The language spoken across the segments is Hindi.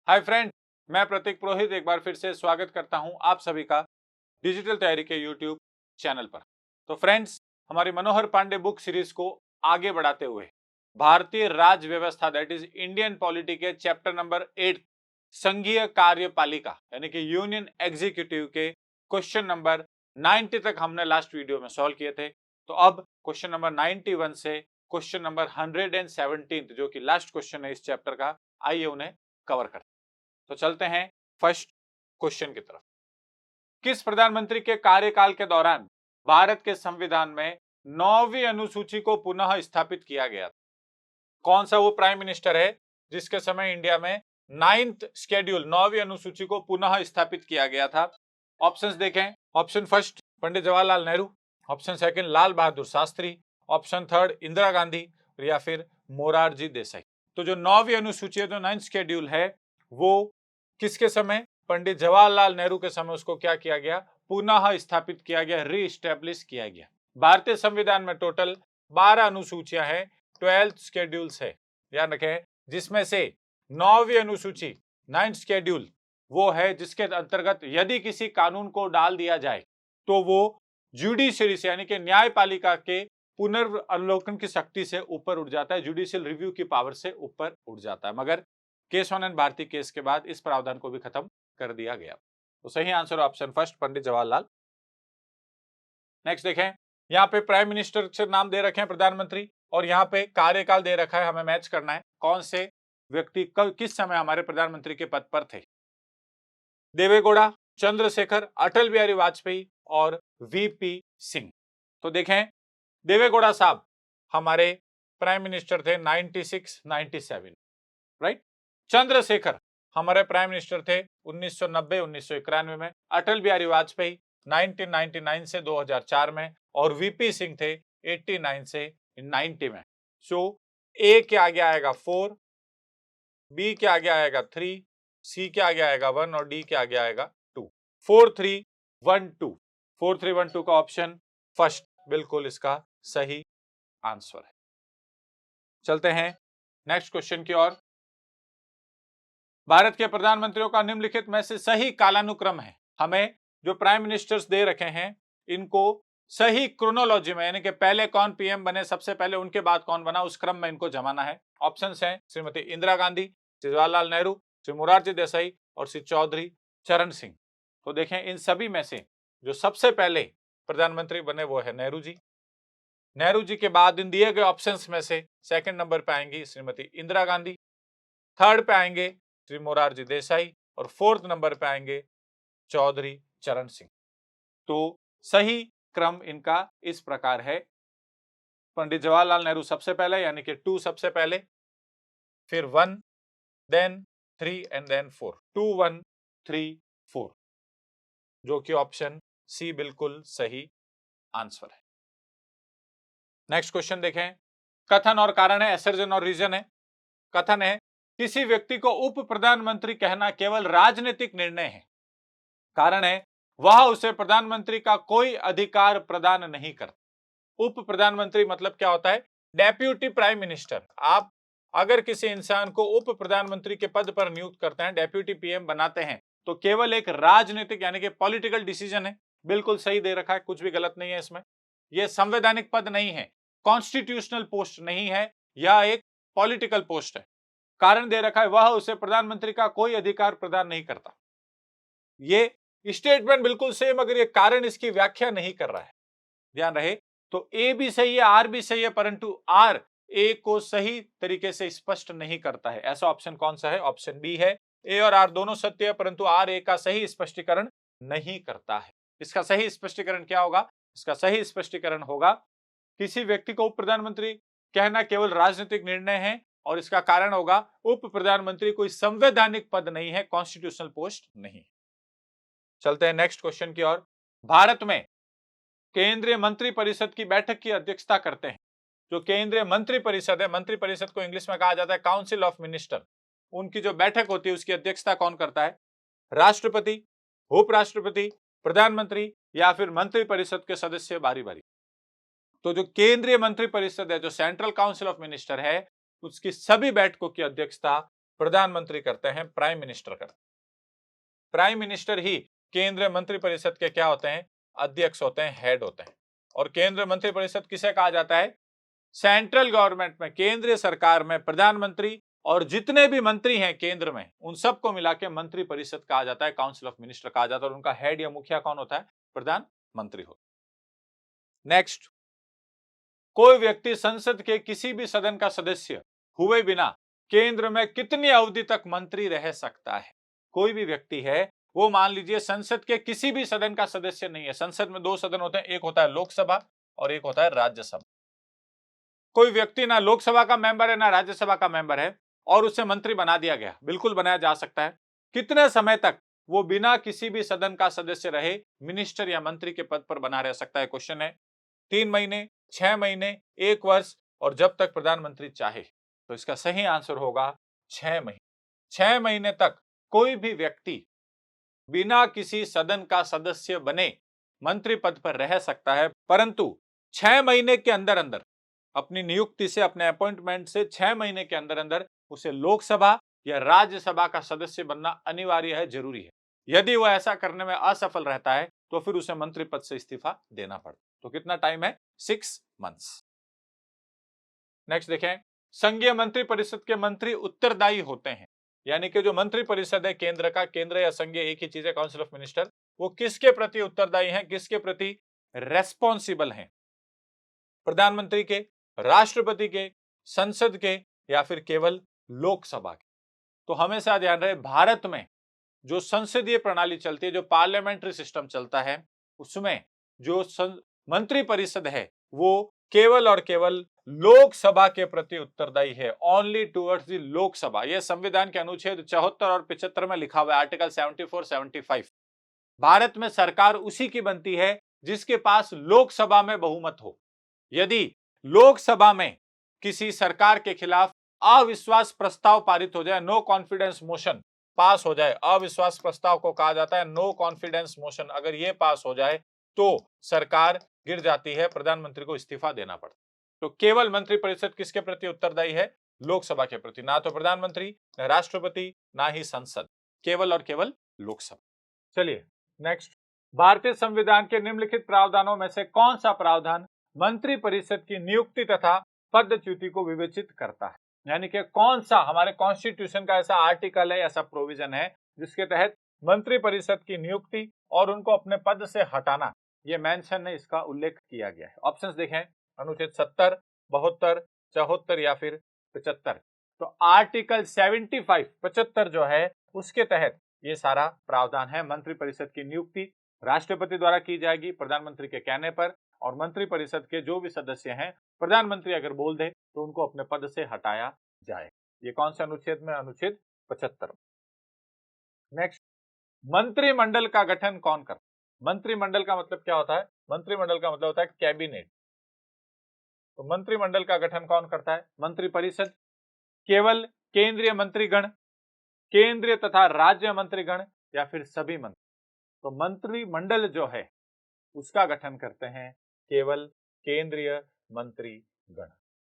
हाय फ्रेंड, मैं प्रतीक पुरोहित एक बार फिर से स्वागत करता हूं आप सभी का डिजिटल तैयारी के यूट्यूब चैनल पर। तो फ्रेंड्स, हमारी मनोहर पांडे बुक सीरीज को आगे बढ़ाते हुए भारतीय राज्य व्यवस्था दैट इज इंडियन पॉलिटी के चैप्टर नंबर 8 संघीय कार्यपालिका यानी कि यूनियन एग्जीक्यूटिव के क्वेश्चन नंबर 90 तक हमने लास्ट वीडियो में सॉल्व किए थे। तो अब क्वेश्चन नंबर 91 से क्वेश्चन नंबर 117 जो कि लास्ट क्वेश्चन है इस चैप्टर का, आइए उन्हें कवर करते हैं। तो चलते हैं फर्स्ट क्वेश्चन की तरफ। किस प्रधानमंत्री के कार्यकाल के दौरान भारत के संविधान में 9वीं अनुसूची को पुनः स्थापित किया गया था? कौन सा वो प्राइम मिनिस्टर है जिसके समय इंडिया में 9th शेड्यूल 9वीं अनुसूची को पुनः स्थापित किया गया था? ऑप्शंस देखें। Option first Pandit Jawaharlal Nehru, option second Lal Bahadur Shastri, option third Indira Gandhi या फिर मोरारजी देसाई। तो जो 9वीं अनुसूची है, जो 9th शेड्यूल है, वो किसके समय? पंडित जवाहरलाल नेहरू के समय उसको क्या किया गया? पुनः स्थापित किया गया, रीस्टैब्लिश किया गया। भारतीय संविधान में टोटल 12 अनुसूचियां हैं, 12 शेड्यूल्स है, ध्यान रखें, जिसमें से 9वीं अनुसूची 9th शेड्यूल वो है जिसके अंतर्गत यदि किसी कानून को डाल दिया जाए तो वो जुडिशियरी से यानी कि न्यायपालिका के पुनर्वलोकन की शक्ति से ऊपर उठ जाता है, जुडिशियल रिव्यू की पावर से ऊपर उठ जाता है। मगर case one and Bharati case के बाद इस प्रावधान को भी खत्म कर दिया गया। तो सही answer option first Pandit Jawaharlal. Next देखें, यहाँ पे प्राइम मिनिस्टर से नाम दे रखे हैं प्रधानमंत्री और यहाँ पे कार्यकाल दे रखा है, हमें मैच करना है कौन से व्यक्ति किस समय हमारे प्रधानमंत्री के पद पर थे। देवेगौड़ा, चंद्रशेखर, अटल बिहारी वाजपेयी और वीपी सिंह। तो देखें, देवेगौड़ा साहब हमारे प्राइम मिनिस्टर थे 96 97, राइट। चंद्रशेखर हमारे प्राइम मिनिस्टर थे 1990 1991 में, अटल बिहारी वाजपेयी 1999 से 2004 में और वीपी सिंह थे 89 से 90 में। सो ए के आगे आएगा 4, बी के आगे आएगा 3, सी के आगे आएगा 1 और डी के आगे आएगा 2। 4312, 4312 का ऑप्शन फर्स्ट बिल्कुल इसका सही आंसर है। चलते हैं नेक्स्ट क्वेश्चन की ओर। भारत के प्रधानमंत्रियों का निम्नलिखित में से सही कालानुक्रम है। हमें जो प्राइम मिनिस्टर्स दे रखे हैं इनको सही क्रोनोलॉजी में यानी कि पहले कौन पीएम बने, सबसे पहले उनके बाद कौन बना, उस क्रम में इनको जमाना है। ऑप्शंस हैं श्रीमती इंदिरा गांधी, श्री जवाहरलाल नेहरू, श्री मोरारजी देसाई और श्री चौधरी चरण सिंह। तो देखें, इन सभी में से जो सबसे पहले प्रधानमंत्री बने वो है नेहरू जी। नेहरू जी के बाद इन दिए गए ऑप्शंस में से सेकंड नंबर पे आएंगी श्रीमती इंदिरा गांधी, थर्ड पे आएंगे श्री मोरारजी देसाई और फोर्थ नंबर पे आएंगे चौधरी चरण सिंह। तो सही क्रम इनका इस प्रकार है। पंडित जवाहरलाल नेहरू सबसे पहले यानी कि 2 सबसे पहले, फिर 1, देन 3 एंड देन 4। 2 1 3 4 जो कि ऑप्शन सी बिल्कुल सही आंसर है। नेक्स्ट क्वेश्चन देखें। कथन और कारण है, असर्जन और रीजन है। कथन है, किसी व्यक्ति को उप प्रधानमंत्री कहना केवल राजनीतिक निर्णय है। कारण है, वह उसे प्रधानमंत्री का कोई अधिकार प्रदान नहीं करता। उप प्रधानमंत्री मतलब क्या होता है? Deputy prime minister. आप अगर किसी इंसान को उप प्रधानमंत्री के पद पर नियुक्त करते हैं, डेप्यूटी पीएम बनाते हैं, तो केवल एक राजनीतिक यानी कि पॉलिटिकल डिसीजन है। बिल्कुल सही दे रखा है, कुछ भी गलत नहीं है इसमें। यह संवैधानिक पद नहीं है, कॉन्स्टिट्यूशनल पोस्ट नहीं है, यह एक पॉलिटिकल पोस्ट है। कारण दे रखा है, वह उसे प्रधानमंत्री का कोई अधिकार प्रदान नहीं करता। ये स्टेटमेंट बिल्कुल सेम, अगर ये कारण इसकी व्याख्या नहीं कर रहा है, ध्यान रहे, तो ए भी सही है, आर भी सही है, परंतु आर ए को सही तरीके से स्पष्ट नहीं करता है। ऐसा ऑप्शन कौन सा है? ऑप्शन बी है। ए और आर दोनों सत्य है, परंतु आर ए का सही स्पष्टीकरण नहीं करता है। इसका सही स्पष्टीकरण क्या होगा? इसका सही स्पष्टीकरण होगा, किसी व्यक्ति को उप प्रधानमंत्री कहना केवल राजनीतिक निर्णय है और इसका कारण होगा उप प्रधानमंत्री कोई संवैधानिक पद नहीं है, कॉन्स्टिट्यूशनल पोस्ट नहीं। चलते हैं नेक्स्ट क्वेश्चन की ओर। भारत में केंद्रीय मंत्रिपरिषद की बैठक की अध्यक्षता करते हैं। जो केंद्रीय मंत्रिपरिषद है, मंत्रिपरिषद को इंग्लिश में कहा जाता है काउंसिल ऑफ मिनिस्टर, उनकी जो बैठक होती है उसकी अध्यक्षता कौन करता है? राष्ट्रपति, उपराष्ट्रपति, प्रधानमंत्री या फिर मंत्रिपरिषद के सदस्य बारी बारी। तो जो केंद्रीय मंत्रिपरिषद है, जो सेंट्रल काउंसिल ऑफ मिनिस्टर है, उसकी सभी बैठकों की अध्यक्षता प्रधानमंत्री करते हैं, प्राइम मिनिस्टर करते हैं। प्राइम मिनिस्टर ही केंद्रीय मंत्रिपरिषद के क्या होते हैं? अध्यक्ष होते हैं, हेड होते हैं। और केंद्रीय मंत्रिपरिषद किसे कहा जाता है? सेंट्रल गवर्नमेंट में, केंद्रीय सरकार में प्रधानमंत्री और जितने भी मंत्री हैं केंद्र में, उन सबको मिला के मंत्रिपरिषद कहा जाता है, काउंसिल ऑफ मिनिस्टर कहा जाता है। और उनका हेड या मुखिया कौन होता है? प्रधानमंत्री होता है। नेक्स्ट, कोई व्यक्ति संसद के किसी भी सदन का सदस्य हुए बिना केंद्र में कितनी अवधि तक मंत्री रह सकता है? कोई भी व्यक्ति है, वो मान लीजिए संसद के किसी भी सदन का सदस्य नहीं है। संसद में दो सदन होते हैं, एक होता है लोकसभा और एक होता है राज्यसभा। कोई व्यक्ति ना लोकसभा का मेंबर है ना राज्यसभा का मेंबर है और उसे मंत्री बना दिया गया, बिल्कुल बनाया जा सकता है। कितने समय तक वो बिना किसी भी सदन का सदस्य रहे मिनिस्टर या मंत्री के पद पर बना रह सकता है? क्वेश्चन है। 3 महीने, 6 महीने, 1 वर्ष और जब तक प्रधानमंत्री चाहे। तो इसका सही आंसर होगा 6 महीने। 6 महीने तक कोई भी व्यक्ति बिना किसी सदन का सदस्य बने मंत्री पद पर रह सकता है, परंतु 6 महीने के अंदर अंदर अपनी नियुक्ति से, अपने अपॉइंटमेंट से 6 महीने के अंदर अंदर उसे लोकसभा या राज्यसभा का सदस्य बनना अनिवार्य है, जरूरी है। यदि वह ऐसा करने में असफल रहता है तो फिर उसे मंत्री पद से इस्तीफा देना पड़ता। तो कितना टाइम है? 6 मंथ्स। नेक्स्ट देखें, संघीय मंत्रिपरिषद के मंत्री उत्तरदायी होते हैं, यानी कि जो मंत्रिपरिषद है केंद्र का, केंद्र या संघीय एक ही चीज है, काउंसिल ऑफ मिनिस्टर, वो किसके प्रति उत्तरदायी हैं, किसके प्रति रेस्पॉन्सिबल हैं? प्रधानमंत्री के, राष्ट्रपति के, संसद के या फिर केवल लोकसभा के? तो हमेशा ध्यान रहे, भारत में जो संसदीय प्रणाली चलती है, जो पार्लियामेंट्री सिस्टम चलता है, उसमें जो मंत्री परिषद है वो केवल और केवल लोकसभा के प्रति उत्तरदायी है, ओनली टुवर्ड्स द लोकसभा। यह संविधान के अनुच्छेद 74 और 75 में लिखा हुआ है, आर्टिकल 74, 75। भारत में सरकार उसी की बनती है जिसके पास लोकसभा में बहुमत हो। यदि लोकसभा में किसी सरकार के खिलाफ अविश्वास प्रस्ताव पारित हो जाए, नो कॉन्फिडेंस मोशन पास हो जाए, अविश्वास प्रस्ताव को कहा जाता है नो कॉन्फिडेंस मोशन, अगर यह पास हो जाए तो सरकार गिर जाती है, प्रधानमंत्री को इस्तीफा देना पड़ता है। तो केवल मंत्रिपरिषद किसके प्रति उत्तरदायी है? लोकसभा के प्रति, ना तो प्रधानमंत्री, ना राष्ट्रपति, ना ही संसद, केवल और केवल लोकसभा। चलिए नेक्स्ट, भारतीय संविधान के निम्नलिखित प्रावधानों में से कौन सा प्रावधान मंत्रिपरिषद की नियुक्ति तथा पदच्युति को विवेचित करता है? यानी कि कौन सा हमारे कॉन्स्टिट्यूशन का ऐसा आर्टिकल है, ऐसा प्रोविजन है जिसके तहत मंत्रिपरिषद की नियुक्ति और उनको अपने पद से हटाना, ये मेंशन है, इसका उल्लेख किया गया है। ऑप्शंस देखें, अनुच्छेद 70, 72, 74 या फिर 75। तो आर्टिकल 75, 75 जो है उसके तहत ये सारा प्रावधान है। मंत्रिपरिषद की नियुक्ति राष्ट्रपति द्वारा की जाएगी प्रधानमंत्री के कहने पर, और मंत्रिपरिषद के जो भी सदस्य हैं, प्रधानमंत्री अगर बोल दे तो उनको अपने पद से हटाया जाए। ये कौन से अनुच्छेद में? अनुच्छेद 75। नेक्स्ट, मंत्रिमंडल का गठन कौन करता है? मंत्रिमंडल का मतलब क्या होता है? मंत्रिमंडल का मतलब होता है कैबिनेट। तो मंत्रिमंडल का गठन कौन करता है? मंत्रिपरिषद, केवल केंद्रीय मंत्रीगण, केंद्रीय तथा राज्य मंत्रीगण या फिर सभी मंत्री? तो मंत्रिमंडल जो है उसका गठन करते हैं केवल केंद्रीय मंत्रीगण।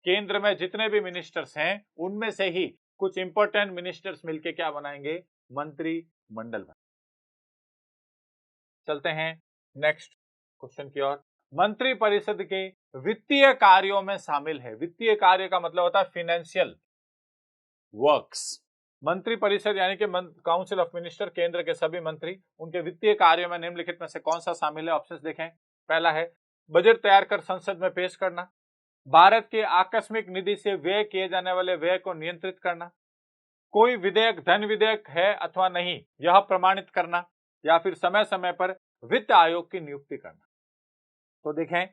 केंद्र में जितने भी मिनिस्टर्स हैं उनमें से ही कुछ इंपॉर्टेंट मिनिस्टर्स मिलके क्या बनाएंगे? मंत्रिमंडल। चलते हैं नेक्स्ट क्वेश्चन की ओर। मंत्रिपरिषद के वित्तीय कार्यों में शामिल है, वित्तीय कार्य का मतलब होता है फाइनेंशियल वर्क्स। मंत्रिपरिषद यानी कि काउंसिल ऑफ मिनिस्टर, केंद्र के सभी मंत्री, उनके वित्तीय कार्यों में निम्नलिखित में से कौन सा शामिल है? ऑप्शंस देखें। पहला है बजट तैयार कर संसद में पेश करना, भारत के आकस्मिक निधि से व्यय किए जाने वाले व्यय को नियंत्रित करना, कोई विधेयक धन विधेयक है अथवा नहीं यह प्रमाणित करना, या फिर समय समय पर वित्त आयोग की नियुक्ति करना। तो देखें,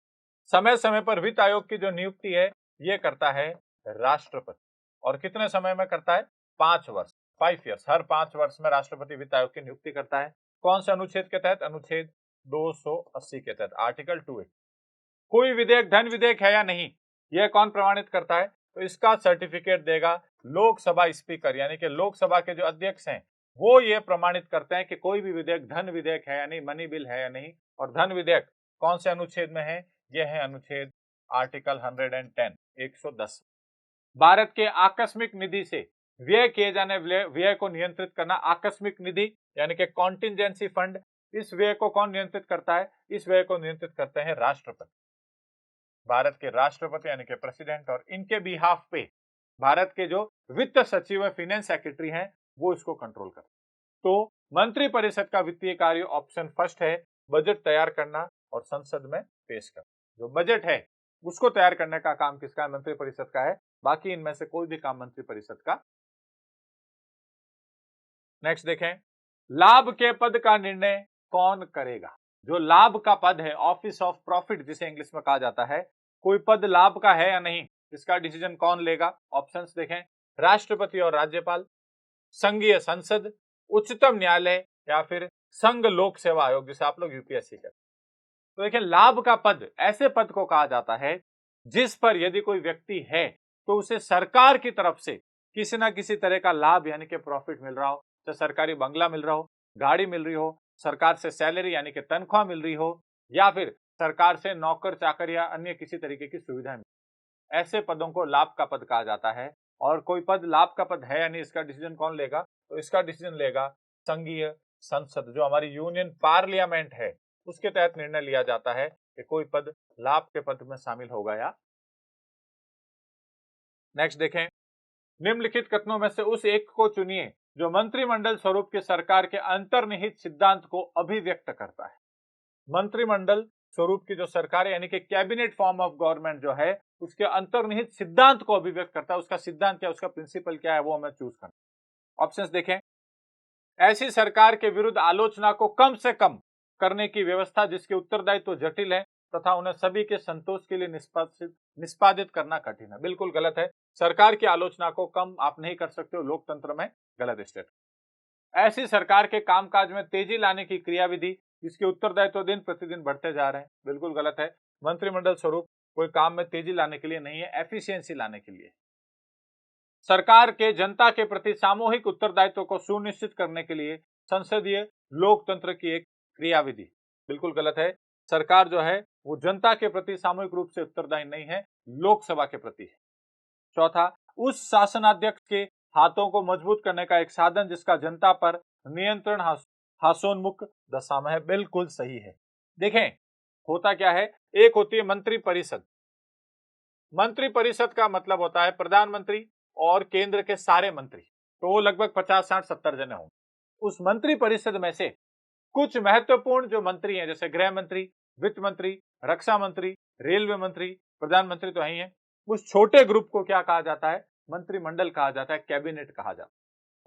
समय समय पर वित्त आयोग की जो नियुक्ति है ये करता है राष्ट्रपति, और कितने समय में करता है? 5 वर्ष, 5 ईयर्स, हर 5 वर्ष में राष्ट्रपति वित्त आयोग की नियुक्ति करता है। कौन से अनुच्छेद के तहत? अनुच्छेद 280 के तहत, आर्टिकल 2A। कोई विधेयक धन विधेयक है या नहीं यह कौन प्रमाणित करता है? तो इसका सर्टिफिकेट देगा लोकसभा स्पीकर, यानी कि लोकसभा के जो अध्यक्ष हैं वो ये प्रमाणित करते हैं कि कोई भी विधेयक धन विधेयक है या नहीं, मनी बिल है या नहीं। और धन विधेयक कौन से अनुच्छेद में है? यह है अनुच्छेद आर्टिकल 110, 110। भारत के आकस्मिक निधि से व्यय किए जाने व्यय को नियंत्रित करना, आकस्मिक निधि यानी कि कॉन्टिजेंसी फंड, इस व्यय को कौन नियंत्रित करता है? इस व्यय को नियंत्रित करते हैं राष्ट्रपति, भारत के राष्ट्रपति यानी कि प्रेसिडेंट, और इनके बिहाफ पे भारत के जो वित्त सचिव है, फाइनेंस सेक्रेटरी हैं, वो इसको कंट्रोल करते हैं। तो मंत्री परिषद का वित्तीय कार्य ऑप्शन फर्स्ट है, बजट तैयार करना और संसद में पेश करना। जो बजट है उसको तैयार करने का काम किसका है? मंत्री परिषद का है। बाकी इनमें से कोई भी काम मंत्री परिषद का। नेक्स्ट देखें, लाभ के पद का निर्णय कौन करेगा? जो लाभ का पद है, ऑफिस ऑफ प्रॉफिट जिसे इंग्लिश में कहा जाता है, कोई पद लाभ का है या नहीं, इसका डिसीजन कौन लेगा? ऑप्शंस देखें, राष्ट्रपति और राज्यपाल, संघीय संसद, उच्चतम न्यायालय, या फिर संघ लोक सेवा आयोग जिसे आप लोग यूपीएससी कहते हैं। तो देखिए, लाभ का पद ऐसे पद को कहा जाता है जिस पर यदि कोई व्यक्ति है तो उसे सरकार की तरफ से किसी ना किसी तरह का लाभ यानी कि प्रॉफिट मिल रहा हो, चाहे सरकारी बंगला मिल रहा हो, गाड़ी मिल रही हो, सरकार से सैलरी यानी कि तनख्वाह मिल रही हो, या फिर सरकार से नौकर चाकर या अन्य किसी तरीके की सुविधा मिल, ऐसे पदों को लाभ का पद कहा जाता है। और कोई पद लाभ का पद है यानी इसका डिसीजन कौन लेगा? तो इसका डिसीजन लेगा संघीय संसद, जो हमारी यूनियन पार्लियामेंट है, उसके तहत निर्णय लिया जाता है कि कोई पद लाभ के पद में शामिल होगा या। नेक्स्ट देखें, निम्नलिखित कथनों में से उस एक को चुनिए जो मंत्रिमंडल स्वरूप की सरकार के अंतर्निहित सिद्धांत को अभिव्यक्त करता है। मंत्रिमंडल स्वरूप की जो सरकार है यानी कि कैबिनेट फॉर्म ऑफ गवर्नमेंट जो है, उसके अंतर्निहित सिद्धांत को अभिव्यक्त करता है। उसका सिद्धांत क्या, उसका प्रिंसिपल क्या है, वो हमें चूज करना। ऑप्शंस देखें, ऐसी सरकार के विरुद्ध आलोचना को कम से कम करने की व्यवस्था जिसके उत्तरदायित्व जटिल है तथा उन्हें सभी के संतोष के लिए निष्पादित करना कठिन है। बिल्कुल गलत है। सरकार की आलोचना को कम आप नहीं कर सकते हो, लोकतंत्र में गलत स्टेट। ऐसी सरकार के कामकाज में तेजी लाने की क्रियाविधि जिसके उत्तरदायित्व दिन प्रतिदिन बढ़ते जा रहे हैं। बिल्कुल गलत है। मंत्रिमंडल स्वरूप कोई काम में तेजी लाने के लिए नहीं है, एफिशिएंसी लाने के लिए। सरकार के जनता के प्रति सामूहिक उत्तरदायित्व को सुनिश्चित करने के लिए संसदीय लोकतंत्र की एक क्रियाविधि। बिल्कुल गलत है। सरकार जो है वो जनता के प्रति सामूहिक रूप से उत्तरदायी नहीं है, लोकसभा के प्रति है। चौथा, उस शासनाध्यक्ष के हाथों को मजबूत करने का एक साधन जिसका जनता पर नियंत्रण हासोन्मुख दशा में है। बिल्कुल सही है। देखें, होता क्या है, एक होती है मंत्री परिषद। मंत्री परिषद का मतलब होता है प्रधानमंत्री और केंद्र के सारे मंत्री, तो वो लगभग 50, 60, 70 जने होंगे। उस मंत्री परिषद में से कुछ महत्वपूर्ण जो मंत्री हैं, जैसे गृह मंत्री, वित्त मंत्री, रक्षा मंत्री, रेलवे मंत्री, प्रधानमंत्री तो ही है, उस छोटे ग्रुप को क्या कहा जाता है? मंत्रिमंडल कहा जाता है, कैबिनेट कहा जाता है।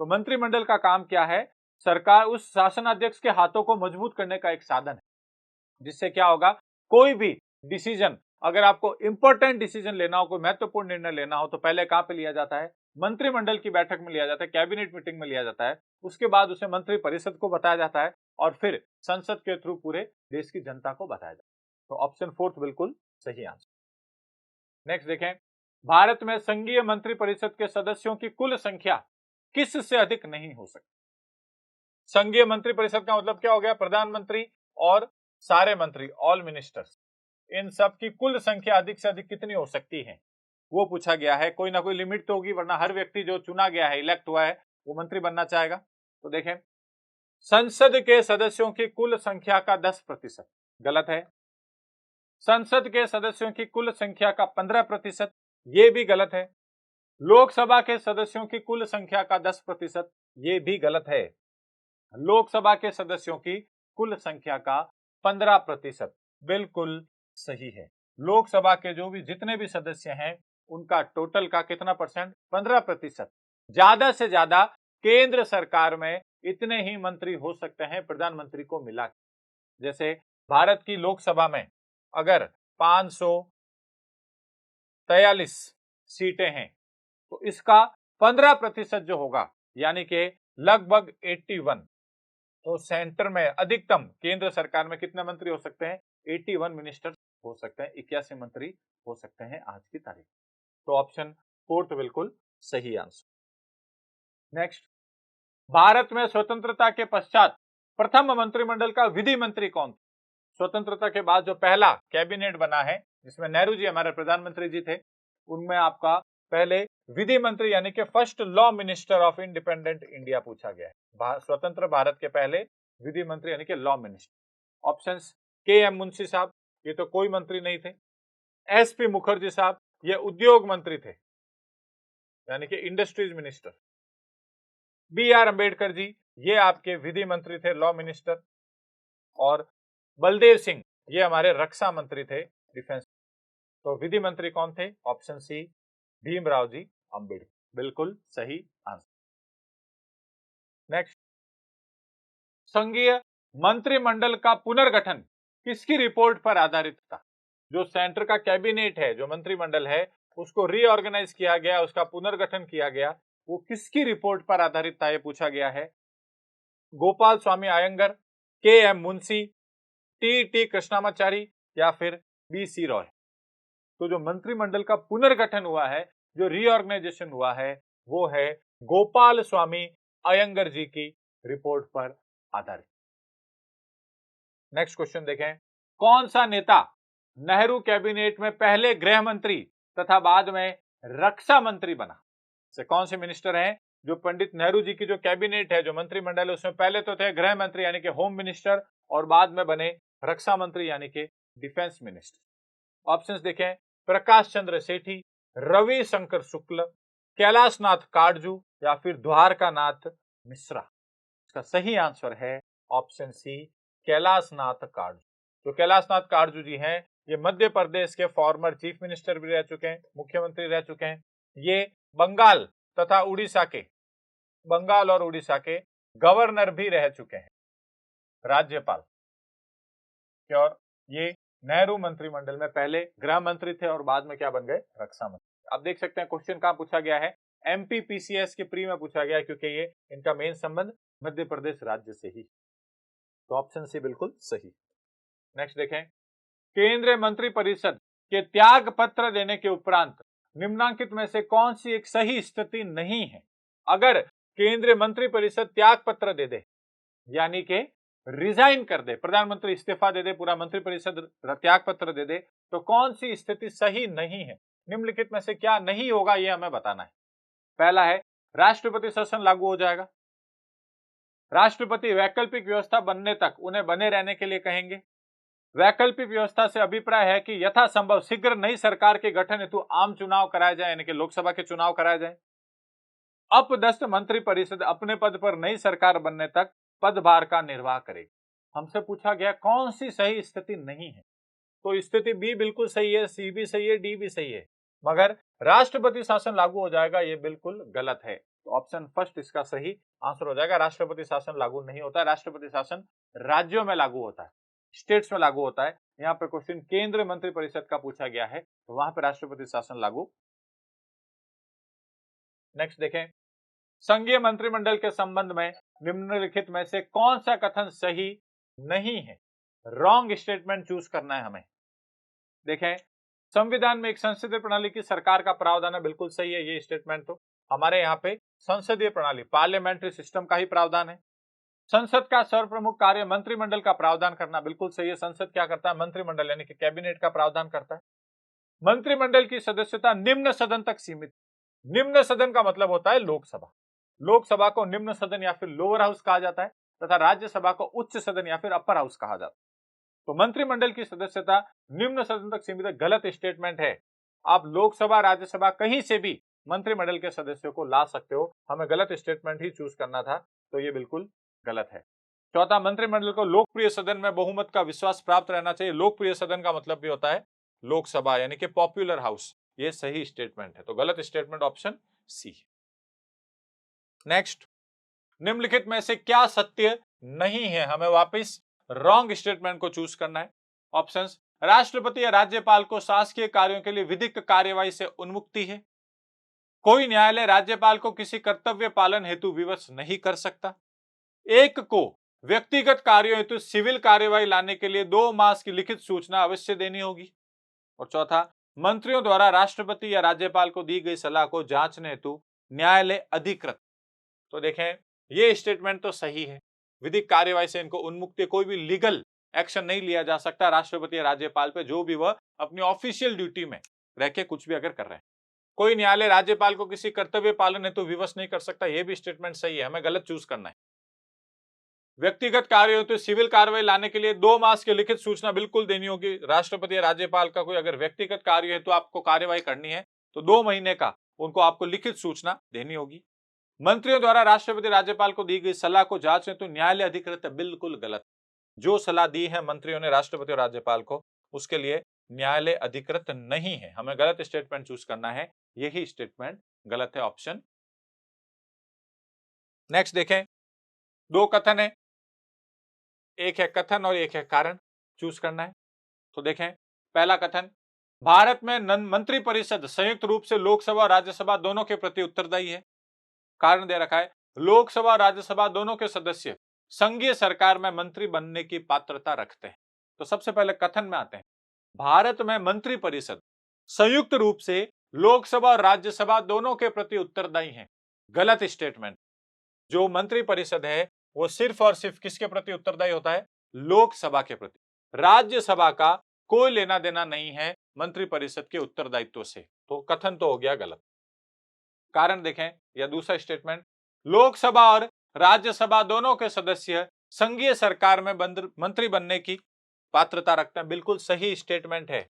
तो मंत्रिमंडल का काम क्या है? सरकार उस शासनाध्यक्ष के हाथों को मजबूत करने का एक साधन है, जिससे क्या होगा, कोई भी डिसीजन, अगर आपको इंपॉर्टेंट डिसीजन लेना हो, कोई महत्वपूर्ण निर्णय लेना हो, तो पहले कहां पे लिया जाता है? मंत्रिमंडल की बैठक में लिया जाता है, कैबिनेट मीटिंग में लिया जाता है। उसके बाद उसे मंत्री परिषद को बताया जाता है और फिर संसद के थ्रू पूरे देश की जनता को बताया जाता है। तो ऑप्शन फोर्थ बिल्कुल सही आंसर। नेक्स्ट देखें, भारत में संघीय मंत्री परिषद के सदस्यों की कुल संख्या किस से अधिक नहीं हो सकती? संघीय मंत्री परिषद का मतलब क्या हो गया? प्रधानमंत्री और सारे मंत्री, ऑल मिनिस्टर्स, इन सब की कुल संख्या अधिक से अधिक कितनी हो सकती है, वो पूछा गया है। कोई ना कोई लिमिट तो होगी, वरना हर व्यक्ति जो चुना गया है, इलेक्ट हुआ है, वो मंत्री बनना चाहेगा। तो देखें, संसद के सदस्यों की कुल संख्या का 10%, गलत है। संसद के सदस्यों की कुल संख्या का 15%, ये भी गलत है। लोकसभा के सदस्यों की कुल संख्या का 10%, ये भी गलत है। लोकसभा के सदस्यों की कुल संख्या का 15% बिल्कुल सही है। लोकसभा के जो भी जितने भी सदस्य हैं उनका टोटल का कितना परसेंट? 15%। ज्यादा से ज्यादा केंद्र सरकार में इतने ही मंत्री हो सकते हैं प्रधानमंत्री को मिला। जैसे भारत की लोकसभा में अगर 543 सीटें हैं तो इसका 15% जो होगा यानी कि लगभग 81, तो सेंटर में अधिकतम केंद्र सरकार में कितने मंत्री हो सकते हैं? 81 मिनिस्टर्स हो सकते हैं, 81 मंत्री हो सकते हैं आज की तारीख। तो ऑप्शन फोर्थ बिल्कुल सही आंसर। नेक्स्ट, भारत में स्वतंत्रता के पश्चात प्रथम मंत्रिमंडल का विधि मंत्री कौन था? स्वतंत्रता के बाद जो पहला कैबिनेट बना है जिसमें नेहरू जी हमारे प्रधानमंत्री जी थे, उनमें आपका पहले विधि मंत्री यानी कि first law minister of independent India पूछा गया है। स्वतंत्र भारत के पहले विधि मंत्री यानी कि लॉ मिनिस्टर। ऑप्शंस के एम मुंशी साहब, ये तो कोई मंत्री नहीं थे। एस पी मुखर्जी साहब, ये उद्योग मंत्री थे यानी कि industries minister. B R Ambedkar ji, ये आपके विधि मंत्री थे, लॉ मिनिस्टर। और बलदेव सिंह, ये हमारे रक्षा मंत्री थे, डिफेंस। तो विधि मंत्री कौन थे? ऑप्शन सी भीमराव जी अंबेडकर, बिल्कुल सही आंसर। नेक्स्ट, संघीय मंत्रिमंडल का पुनर्गठन किसकी रिपोर्ट पर आधारित था? जो सेंटर का कैबिनेट है, जो मंत्रिमंडल है, उसको रीऑर्गेनाइज किया गया, उसका पुनर्गठन किया गया, वो किसकी रिपोर्ट पर आधारित था, ये पूछा गया है। गोपाल स्वामी अयंगर, के एम मुंशी, टी कृष्णामाचारी या फिर बी सी रॉय। तो जो मंत्रिमंडल का पुनर्गठन हुआ है, जो रीऑर्गेनाइजेशन हुआ है, वो है गोपाल स्वामी अयंगर जी की रिपोर्ट पर आधारित। नेक्स्ट क्वेश्चन देखें, कौन सा नेता नेहरू कैबिनेट में पहले गृह मंत्री तथा बाद में रक्षा मंत्री बना? से कौन से मिनिस्टर हैं जो पंडित नेहरू जी की जो कैबिनेट है, जो मंत्रिमंडल है, उसमें पहले तो थे गृह मंत्री यानी कि होम मिनिस्टर और बाद में बने रक्षा मंत्री यानी कि डिफेंस मिनिस्टर। ऑप्शंस देखें, प्रकाश चंद्र सेठी, रवि शंकर शुक्ल, कैलाश नाथ काटजू या फिर द्वारका नाथ मिश्रा। इसका सही आंसर है ऑप्शन सी कैलाश नाथ काटजू। तो कैलाश नाथ काटजू जी हैं, ये मध्य प्रदेश के फॉर्मर चीफ मिनिस्टर भी रह चुके हैं, मुख्यमंत्री रह चुके हैं। ये बंगाल तथा उड़ीसा के, बंगाल और उड़ीसा के गवर्नर भी रह चुके हैं, राज्यपाल। और ये नेहरू मंत्रिमंडल में पहले गृह मंत्री थे और बाद में क्या बन गए? रक्षा मंत्री। अब देख सकते हैं क्वेश्चन कहां पूछा गया है, एमपीपीसीएस के प्री में पूछा गया है, क्योंकि ये इनका मेन संबंध मध्य प्रदेश राज्य से ही। तो ऑप्शन सी बिल्कुल सही। नेक्स्ट देखें, केंद्रीय मंत्रिपरिषद के त्याग पत्र देने के उपरांत निम्नांकित में से कौन सी एक सही स्थिति नहीं है? अगर केंद्रीय मंत्रिपरिषद त्याग पत्र दे दे यानी कि रिजाइन कर दे, प्रधानमंत्री इस्तीफा दे दे, पूरा मंत्रिपरिषद त्याग पत्र दे दे, तो कौन सी स्थिति सही नहीं है? निम्नलिखित में से क्या नहीं होगा, यह हमें बताना है। पहला है, राष्ट्रपति शासन लागू हो जाएगा। राष्ट्रपति वैकल्पिक व्यवस्था बनने तक उन्हें बने रहने के लिए कहेंगे। वैकल्पिक व्यवस्था से अभिप्राय है कि यथासंभव शीघ्र नई सरकार के गठन हेतु आम चुनाव कराए जाए यानी कि लोकसभा के चुनाव कराए जाए। अपदस्थ मंत्रिपरिषद अपने पद पर नई सरकार बनने तक पदभार का निर्वाह करेगी। हमसे पूछा गया कौन सी सही स्थिति नहीं है, तो स्थिति बी बिल्कुल सही है, सी भी सही है, डी भी सही है, मगर राष्ट्रपति शासन लागू हो जाएगा ये बिल्कुल गलत है। तो ऑप्शन फर्स्ट इसका सही आंसर हो जाएगा। राष्ट्रपति शासन लागू नहीं होता है, राष्ट्रपति शासन राज्यों में लागू होता है, स्टेट्स में लागू होता है। यहाँ पे क्वेश्चन केंद्रीय मंत्रिपरिषद का पूछा गया है, तो वहां पर राष्ट्रपति शासन लागू। नेक्स्ट देखें, संघीय मंत्रिमंडल के संबंध में निम्नलिखित में से कौन सा कथन सही नहीं है? रॉन्ग स्टेटमेंट चूज करना है हमें। देखें, संविधान में एक संसदीय प्रणाली की सरकार का प्रावधान है, बिल्कुल सही है ये स्टेटमेंट। तो हमारे यहाँ पे संसदीय प्रणाली, पार्लियामेंट्री सिस्टम का ही प्रावधान है। संसद का सर्वप्रमुख कार्य मंत्रिमंडल का प्रावधान करना, बिल्कुल सही है। संसद क्या करता है? मंत्रिमंडल यानी कि कैबिनेट का प्रावधान करता है। मंत्रिमंडल की सदस्यता निम्न सदन तक सीमित। निम्न सदन का मतलब होता है लोकसभा। लोकसभा को निम्न सदन या फिर लोअर हाउस कहा जाता है तथा राज्यसभा को उच्च सदन या फिर अपर हाउस कहा जाता है। तो मंत्रिमंडल की सदस्यता निम्न सदन तक सीमित है, गलत स्टेटमेंट है। आप लोकसभा, राज्यसभा कहीं से भी मंत्रिमंडल के सदस्यों को ला सकते हो, हमें गलत स्टेटमेंट ही चूज करना था, तो ये बिल्कुल गलत है। चौथा, मंत्रिमंडल को लोकप्रिय सदन में बहुमत का विश्वास प्राप्त रहना चाहिए। लोकप्रिय सदन का मतलब भी होता है लोकसभा यानी कि पॉपुलर हाउस, ये सही स्टेटमेंट है। तो गलत स्टेटमेंट ऑप्शन सी है। नेक्स्ट, निम्नलिखित में से क्या सत्य नहीं है? हमें वापस रॉन्ग स्टेटमेंट को चूज करना है। ऑप्शंस, राष्ट्रपति या राज्यपाल को शासकीय कार्यों के लिए विधिक कार्यवाही से उन्मुक्ति है। कोई न्यायालय राज्यपाल को किसी कर्तव्य पालन हेतु विवश नहीं कर सकता। एक को व्यक्तिगत कार्यों हेतु सिविल कार्यवाही लाने के लिए 2 मास की लिखित सूचना अवश्य देनी होगी। और चौथा, मंत्रियों द्वारा राष्ट्रपति या राज्यपाल को दी गई सलाह को जांचने हेतु न्यायालय अधिकृत। तो देखें, ये स्टेटमेंट तो सही है, विधिक कार्यवाही से इनको उन्मुक्ति, कोई भी लीगल एक्शन नहीं लिया जा सकता राष्ट्रपति या राज्यपाल पे, जो भी वह अपनी ऑफिशियल ड्यूटी में रह के कुछ भी अगर कर रहे हैं। कोई न्यायालय राज्यपाल को किसी कर्तव्य पालन हेतु विवश नहीं कर सकता, यह भी स्टेटमेंट सही है, हमें गलत चूज करना है। व्यक्तिगत कार्य हेतु सिविल कार्रवाई लाने के लिए 2 मास की लिखित सूचना बिल्कुल देनी होगी। राष्ट्रपति या राज्यपाल का कोई अगर व्यक्तिगत कार्य हेतु आपको कार्यवाही करनी है तो 2 महीने का उनको आपको लिखित सूचना देनी होगी। मंत्रियों द्वारा राष्ट्रपति राज्यपाल को दी गई सलाह को जांचें तो न्यायालय अधिकृत है, बिल्कुल गलत। जो सलाह दी है मंत्रियों ने राष्ट्रपति और राज्यपाल को, उसके लिए न्यायालय अधिकृत नहीं है, हमें गलत स्टेटमेंट चूज करना है, यही स्टेटमेंट गलत है, ऑप्शन। नेक्स्ट देखें, 2 कथन है, एक है कथन और एक है कारण, चूज करना है। तो देखें, पहला कथन, भारत में मंत्रिपरिषद संयुक्त रूप से लोकसभा और राज्यसभा दोनों के प्रति उत्तरदायी है। कारण दे रखा है, लोकसभा और राज्यसभा दोनों के सदस्य संघीय सरकार में मंत्री बनने की पात्रता रखते हैं। तो सबसे पहले कथन में आते हैं, भारत में मंत्रिपरिषद संयुक्त रूप से लोकसभा और राज्यसभा दोनों के प्रति उत्तरदायी है, गलत स्टेटमेंट। जो मंत्रिपरिषद है वो सिर्फ और सिर्फ किसके प्रति उत्तरदायी होता है? लोकसभा के प्रति। राज्यसभा का कोई लेना देना नहीं है मंत्रिपरिषद के उत्तरदायित्व से, तो कथन तो हो गया गलत। कारण देखें, या दूसरा स्टेटमेंट, लोकसभा और राज्यसभा दोनों के सदस्य संघीय सरकार में मंत्री बनने की पात्रता रखते हैं, बिल्कुल सही स्टेटमेंट है।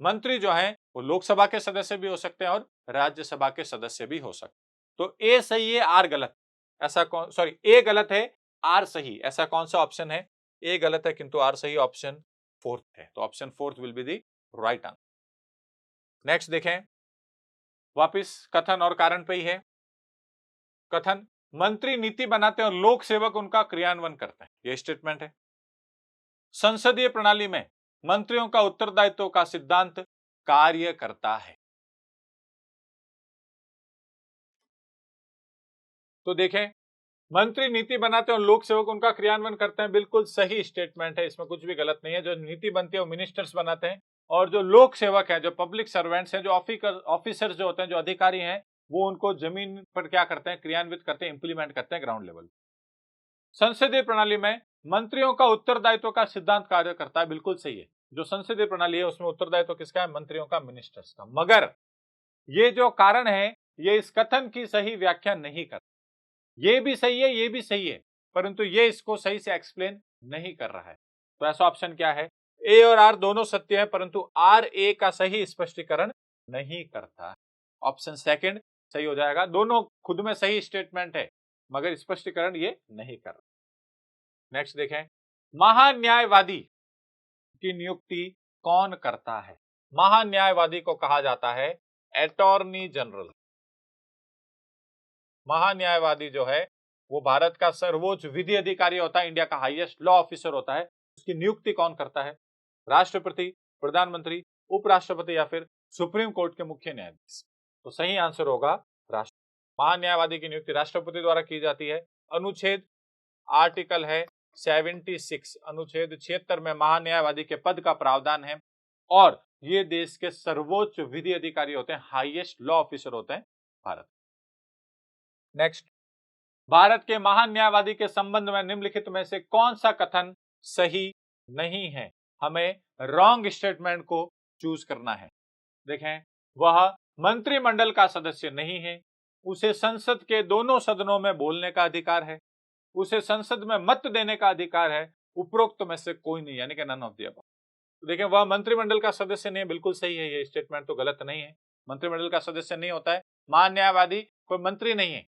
मंत्री जो हैं वो लोकसभा के सदस्य भी हो सकते हैं और राज्यसभा के सदस्य भी हो सकते हैं। तो ए सही है, आर गलत। ऐसा कौन, सॉरी, ए गलत है, आर सही, ऐसा कौन सा ऑप्शन है? ए गलत है किंतु आर सही, ऑप्शन 4 है। तो option 4 will be the right answer. Next देखें, वापिस कथन और कारण पे ही है। कथन, मंत्री नीति बनाते हैं और लोक सेवक उनका क्रियान्वयन करते हैं, यह स्टेटमेंट है। संसदीय प्रणाली में मंत्रियों का उत्तरदायित्व का सिद्धांत कार्य करता है। तो देखें, मंत्री नीति बनाते हैं और लोक सेवक उनका क्रियान्वयन करते हैं, बिल्कुल सही स्टेटमेंट है, इसमें कुछ भी गलत नहीं है। जो नीति बनती है वो मिनिस्टर्स बनाते हैं और जो लोक सेवक हैं, जो पब्लिक सर्वेंट्स हैं, जो ऑफिसर्स जो होते हैं, जो अधिकारी हैं, वो उनको जमीन पर क्या करते हैं? क्रियान्वित करते हैं, इंप्लीमेंट करते हैं ग्राउंड लेवल। संसदीय प्रणाली में मंत्रियों का उत्तरदायित्व का सिद्धांत कार्य करता है, बिल्कुल सही है। जो संसदीय प्रणाली है उसमें उत्तरदायित्व किसका है? मंत्रियों का, मिनिस्टर्स का। मगर ये जो कारण है ये इस कथन की सही व्याख्या नहीं करता। ये भी सही है, ये भी सही है, परंतु ये इसको सही से एक्सप्लेन नहीं कर रहा है। तो ऐसा ऑप्शन क्या है? ए और आर दोनों सत्य है, परंतु आर ए का सही स्पष्टीकरण नहीं करता। ऑप्शन सेकंड सही हो जाएगा। दोनों खुद में सही स्टेटमेंट है मगर स्पष्टीकरण ये नहीं कर रहा। नेक्स्ट देखें, महान्यायवादी की नियुक्ति कौन करता है? महान्यायवादी को कहा जाता है अटॉर्नी जनरल। महान्यायवादी जो है वो भारत का सर्वोच्च विधि अधिकारी होता है, इंडिया का हाईएस्ट लॉ ऑफिसर होता है। उसकी नियुक्ति कौन करता है? राष्ट्रपति, प्रधानमंत्री, उपराष्ट्रपति या फिर सुप्रीम कोर्ट के मुख्य न्यायाधीश। तो सही आंसर होगा राष्ट्रपति। महान्यायवादी की नियुक्ति राष्ट्रपति द्वारा की जाती है। अनुच्छेद आर्टिकल है 76, अनुच्छेद 76 में महान्यायवादी के पद का प्रावधान है और ये देश के सर्वोच्च विधि अधिकारी होते हैं, हाईएस्ट लॉ ऑफिसर होते हैं भारत। नेक्स्ट, भारत के महान्यायवादी के संबंध में निम्नलिखित में से कौन सा कथन सही नहीं है? हमें रॉन्ग स्टेटमेंट को चूज करना है। देखें, वह मंत्रिमंडल का सदस्य नहीं है, उसे संसद के दोनों सदनों में बोलने का अधिकार है, उसे संसद में मत देने का अधिकार है, उपरोक्त में से कोई नहीं, यानी कि नन ऑफ द अबव। तो देखें, वह मंत्रिमंडल का सदस्य नहीं है, बिल्कुल सही है, ये स्टेटमेंट तो गलत नहीं है। मंत्रिमंडल का सदस्य नहीं होता है, महान्यायवादी कोई मंत्री नहीं है,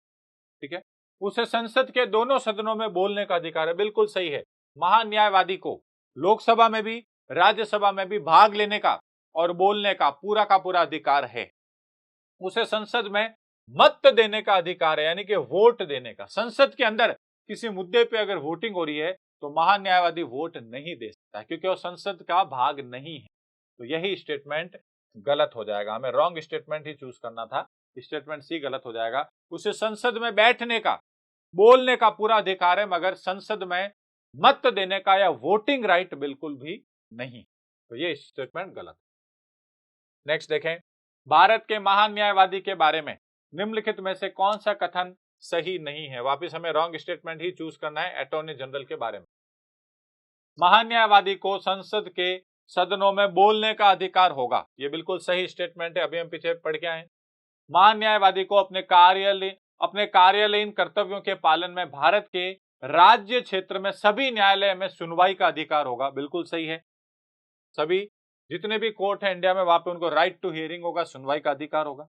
ठीक है। उसे संसद के दोनों सदनों में बोलने का अधिकार है, बिल्कुल सही है। महान्यायवादी को लोकसभा में भी, राज्यसभा में भी भाग लेने का और बोलने का पूरा अधिकार है। उसे संसद में मत देने का अधिकार है, यानी कि वोट देने का। संसद के अंदर किसी मुद्दे पे अगर वोटिंग हो रही है तो महान्यायवादी वोट नहीं दे सकता है क्योंकि वो संसद का भाग नहीं है। तो यही स्टेटमेंट गलत हो जाएगा, हमें रॉन्ग स्टेटमेंट ही चूज करना था। स्टेटमेंट सी गलत हो जाएगा। उसे संसद में बैठने का, बोलने का पूरा अधिकार है मगर संसद में मत देने का या वोटिंग राइट बिल्कुल भी नहीं। तो ये स्टेटमेंट गलत। नेक्स्ट देखें, भारत के महान न्यायवादी के बारे में निम्नलिखित में से कौन सा कथन सही नहीं है? वापिस हमें रॉन्ग स्टेटमेंट ही चूज करना है अटॉर्नी जनरल के बारे में। महान्यायवादी को संसद के सदनों में बोलने का अधिकार होगा, ये बिल्कुल सही स्टेटमेंट है, अभी हम पीछे पढ़ के आए। महान्यायवादी को अपने कार्यालयीन कर्तव्यों के पालन में भारत के राज्य क्षेत्र में सभी न्यायालय में सुनवाई का अधिकार होगा। बिल्कुल सही है। सभी जितने भी कोर्ट है इंडिया में वहां पे उनको राइट टू हियरिंग होगा, सुनवाई का अधिकार होगा।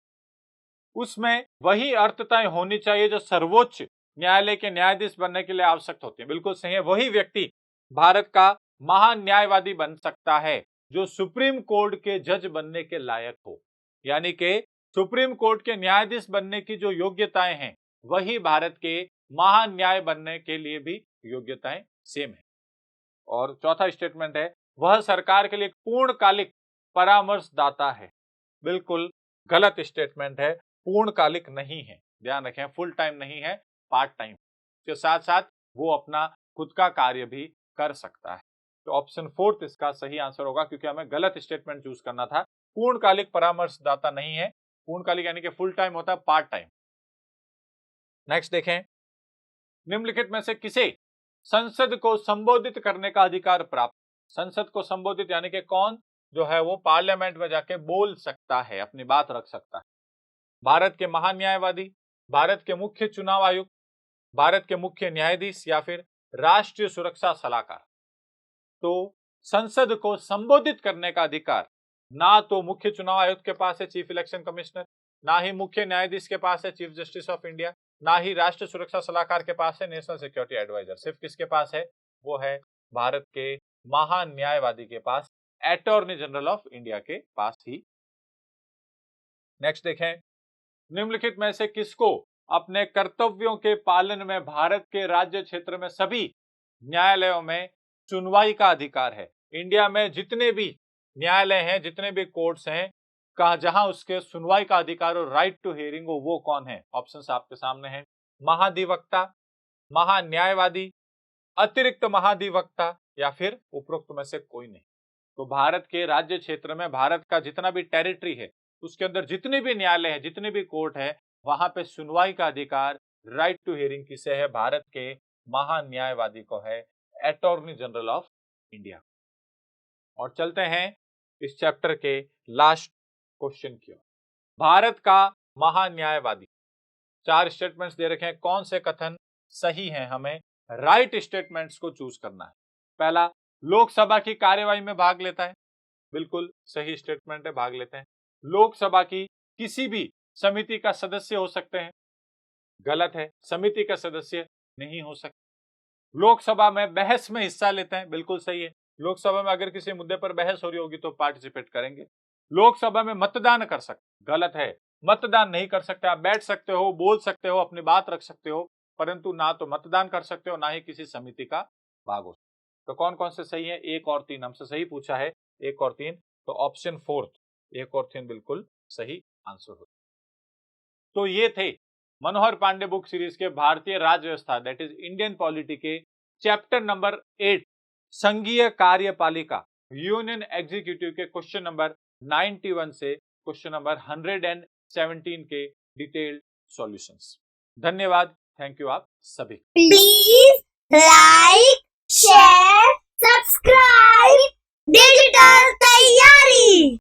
उसमें वही अर्थताएं होनी चाहिए जो सर्वोच्च न्यायालय के न्यायाधीश बनने के लिए आवश्यक होती है। बिल्कुल सही है। वही व्यक्ति भारत का महान्यायवादी बन सकता है जो सुप्रीम कोर्ट के जज बनने के लायक हो। यानी कि सुप्रीम कोर्ट के न्यायाधीश बनने की जो योग्यताएं हैं वही भारत के महान्याय बनने के लिए भी योग्यताएं सेम है। और चौथा स्टेटमेंट है वह सरकार के लिए एक पूर्णकालिक परामर्शदाता है। बिल्कुल गलत स्टेटमेंट है। पूर्णकालिक नहीं है, ध्यान रखें, फुल टाइम नहीं है, पार्ट टाइम। के साथ साथ वो अपना खुद का कार्य भी कर सकता है। तो ऑप्शन 4 इसका सही आंसर होगा क्योंकि हमें गलत स्टेटमेंट चूज करना था। पूर्णकालिक परामर्शदाता नहीं है, पूर्णकालिक यानी कि फुल टाइम होता है, पार्ट टाइम। नेक्स्ट देखें, निम्नलिखित में से किसे संसद को संबोधित करने का अधिकार प्राप्त? संसद को संबोधित यानी कि कौन जो है वो पार्लियामेंट में जाके बोल सकता है, अपनी बात रख सकता है? भारत के महान्यायवादी, भारत के मुख्य चुनाव आयुक्त, भारत के मुख्य न्यायाधीश या फिर राष्ट्रीय सुरक्षा सलाहकार? तो संसद को संबोधित करने का अधिकार ना तो मुख्य चुनाव आयुक्त के पास है, चीफ इलेक्शन कमिश्नर, ना ही मुख्य न्यायाधीश के पास है, चीफ जस्टिस ऑफ इंडिया, ना ही राष्ट्रीय सुरक्षा सलाहकार के पास है, नेशनल सिक्योरिटी एडवाइजर। सिर्फ किसके पास है? वो है भारत के महान्यायवादी के पास, अटॉर्नी जनरल ऑफ इंडिया के पास ही। नेक्स्ट देखें, निम्नलिखित में से किसको अपने कर्तव्यों के पालन में भारत के राज्य क्षेत्र में सभी न्यायालयों में सुनवाई का अधिकार है? इंडिया में जितने भी न्यायालय हैं, जितने भी कोर्ट्स हैं, जहां उसके सुनवाई का अधिकार और राइट टू हियरिंग हो, वो कौन है? ऑप्शंस आपके सामने हैं। महाधिवक्ता, महान्यायवादी, अतिरिक्त महाधिवक्ता या फिर उपरोक्त में से कोई नहीं। तो भारत के राज्य क्षेत्र में भारत का जितना भी टेरिटरी है उसके अंदर जितने भी न्यायालय है, जितने भी कोर्ट है, वहां पे सुनवाई का अधिकार, राइट टू हियरिंग किसे है? भारत के महान्यायवादी को है, अटॉर्नी जनरल ऑफ इंडिया। और चलते हैं इस चैप्टर के लास्ट क्वेश्चन की ओर। भारत का महान्यायवादी, 4 स्टेटमेंट्स दे रखे हैं, कौन से कथन सही हैं? हमें राइट स्टेटमेंट्स को चूज करना है। पहला, लोकसभा की कार्यवाही में भाग लेता है। बिल्कुल सही स्टेटमेंट है, भाग लेते हैं। लोकसभा की किसी भी समिति का सदस्य हो सकते हैं। गलत है, समिति का सदस्य नहीं हो सकते। लोकसभा में बहस में हिस्सा लेते हैं। बिल्कुल सही है, लोकसभा में अगर किसी मुद्दे पर बहस हो रही होगी तो पार्टिसिपेट करेंगे। लोकसभा में मतदान कर सकते, गलत है, मतदान नहीं कर सकते। आप बैठ सकते हो, बोल सकते हो, अपनी बात रख सकते हो, परंतु ना तो मतदान कर सकते हो ना ही किसी समिति का भाग हो। तो कौन कौन से सही है? 1 और 3 हमसे सही पूछा है, 1 और 3, तो ऑप्शन 4 1 और 3 बिल्कुल सही आंसर हो। तो ये थे मनोहर पांडे बुक सीरीज के भारतीय राज्य व्यवस्था दैट इज इंडियन पॉलिटी के चैप्टर नंबर 8 संघीय कार्यपालिका यूनियन एग्जीक्यूटिव के क्वेश्चन नंबर 91 से क्वेश्चन नंबर 117 के डिटेल्ड सॉल्यूशंस। धन्यवाद, थैंक यू आप सभी। Please like, share, subscribe digital तैयारी।